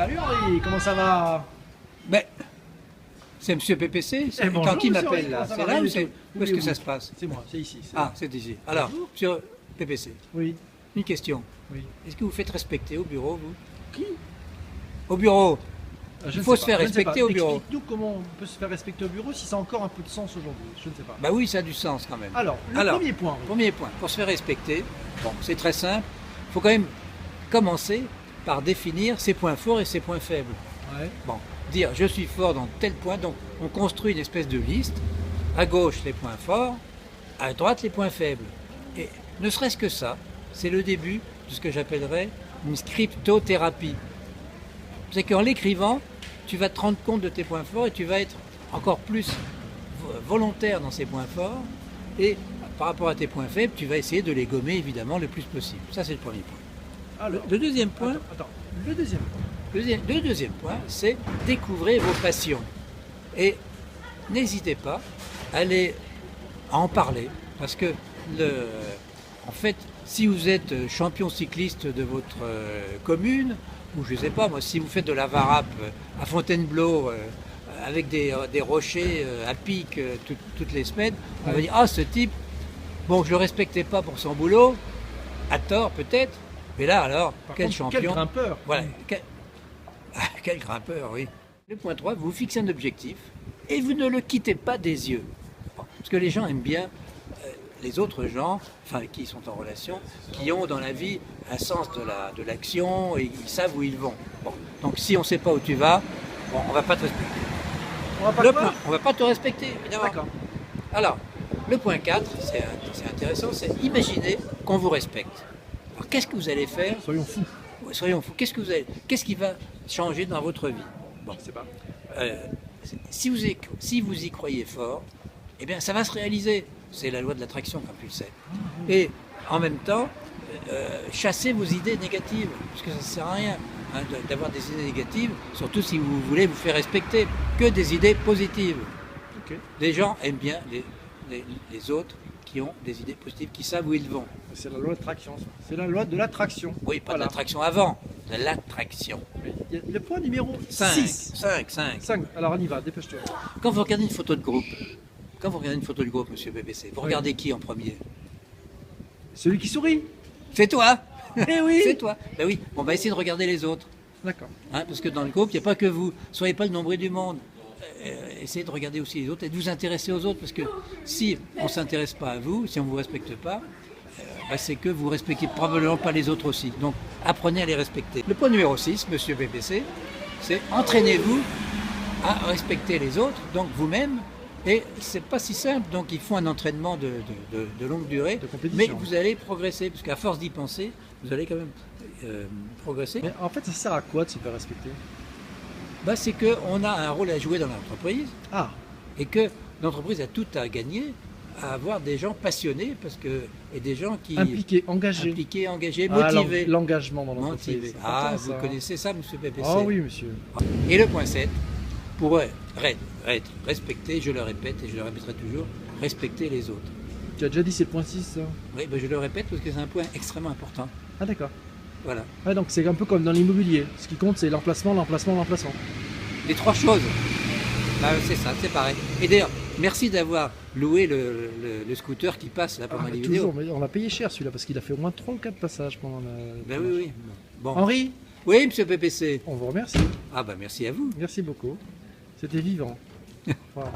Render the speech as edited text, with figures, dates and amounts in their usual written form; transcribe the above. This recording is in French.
Salut Henri, comment ça va? Mais c'est Monsieur PPC. bonjour, Quand qui monsieur m'appelle Henri, là? comment ça C'est va? là ou Oui, c'est oui, où est-ce que oui. ça se passe? C'est moi, c'est ici. Ah, c'est ici. Alors, Bonjour. Monsieur PPC, Oui, une question. oui. Est-ce que vous faites respecter au bureau, vous? Qui? Au bureau. Je Il ne faut sais se pas, faire je ne sais respecter pas. au bureau. Explique-nous comment on peut se faire respecter au bureau si ça a encore un peu de sens aujourd'hui. Je ne sais pas. Bah oui, ça a du sens quand même. Alors, le premier point. Henri. Premier point, pour se faire respecter, bon, c'est très simple. Il faut quand même commencer par définir ses points forts et ses points faibles. Ouais. Bon, dire je suis fort dans tel point, donc on construit une espèce de liste. À gauche les points forts, à droite les points faibles. Et ne serait-ce que ça, c'est le début de ce que j'appellerais une scriptothérapie. C'est qu'en l'écrivant, tu vas te rendre compte de tes points forts et tu vas être encore plus volontaire dans ces points forts. Et par rapport à tes points faibles, tu vas essayer de les gommer évidemment le plus possible. Ça, c'est le premier point. Alors, Le deuxième point, attends. Le deuxième point. le deuxième point, c'est découvrir vos passions. Et n'hésitez pas à aller en parler. Parce que, en fait, si vous êtes champion cycliste de votre commune, ou je ne sais pas, moi, si vous faites de la varap à Fontainebleau, avec des rochers à pic toutes les semaines, on va dire, ah, ce type, bon, je ne le respectais pas pour son boulot, à tort peut-être, mais là alors, Par quel contre, champion. Quel grimpeur. Voilà, quel grimpeur, oui. Le point 3, vous fixez un objectif et vous ne le quittez pas des yeux. Bon, parce que les gens aiment bien les autres gens, enfin avec qui ils sont en relation, qui ont dans la vie un sens de l'action et ils savent où ils vont. Bon, donc si on ne sait pas où tu vas, bon, on ne va pas te respecter. On va pas quoi? On va pas te respecter, évidemment. D'accord. Alors, le point 4, c'est intéressant, c'est imaginer qu'on vous respecte. Alors qu'est-ce que vous allez faire? Soyons fous. Soyons fous. Qu'est-ce qui va changer dans votre vie? Bon, Je ne sais pas. si vous y croyez fort, eh bien ça va se réaliser. C'est la loi de l'attraction, comme tu le sais. Et en même temps, chassez vos idées négatives, parce que ça ne sert à rien hein, d'avoir des idées négatives, surtout si vous voulez vous faire respecter, que des idées positives. Ok. Les gens aiment bien les autres qui ont des idées positives, qui savent où ils vont. C'est la loi de l'attraction. C'est la loi de l'attraction. Oui, pas Voilà. de l'attraction avant, de l'attraction. Il y a le point numéro 5. 6. 5. 5. Alors on y va, dépêche-toi. Quand vous regardez une photo de groupe, monsieur BBC, vous regardez qui en premier? Celui qui sourit. C'est toi. Eh oui. C'est toi. Ben oui, on va essayer de regarder les autres. D'accord. Hein, parce que dans le groupe, il n'y a pas que vous. Soyez pas le nombril du monde. Essayez de regarder aussi les autres et de vous intéresser aux autres. Parce que si on ne s'intéresse pas à vous, si on ne vous respecte pas, c'est que vous ne respectez probablement pas les autres aussi. Donc apprenez à les respecter. Le point numéro 6, monsieur BBC, c'est entraînez-vous à respecter les autres, donc vous-même. Et c'est pas si simple, donc il faut un entraînement de longue durée, De compétition. mais vous allez progresser, parce qu'à force d'y penser, vous allez quand même progresser. Mais en fait, ça sert à quoi de se faire respecter? Bah, c'est qu'on a un rôle à jouer dans l'entreprise, Ah, et que l'entreprise a tout à gagner à avoir des gens passionnés, et des gens qui... impliqué, engagé. Impliqués, engagés, Ah, motivés. l'engagement dans l'entreprise. Motivés. C'est Ah, important, vous ça. connaissez ça, monsieur PPC? Ah oui, monsieur. Et le point 7, pour être respecté, je le répète et je le répéterai toujours, respecter les autres. Tu as déjà dit c'est le point 6, ça? Oui, ben je le répète parce que c'est un point extrêmement important. Ah d'accord. Voilà. Ouais, donc c'est un peu comme dans l'immobilier. Ce qui compte, c'est l'emplacement, l'emplacement, l'emplacement. Les trois choses. Bah, c'est ça, c'est pareil. Et d'ailleurs, merci d'avoir loué le scooter qui passe là pendant Ah, les toujours, vidéos. mais on l'a payé cher celui-là parce qu'il a fait au moins 3 ou 4 passages pendant la... Ben oui, oui. Bon. Henri, Oui, monsieur PPC. on vous remercie. Ah ben merci à vous. Merci beaucoup. C'était vivant. Voilà.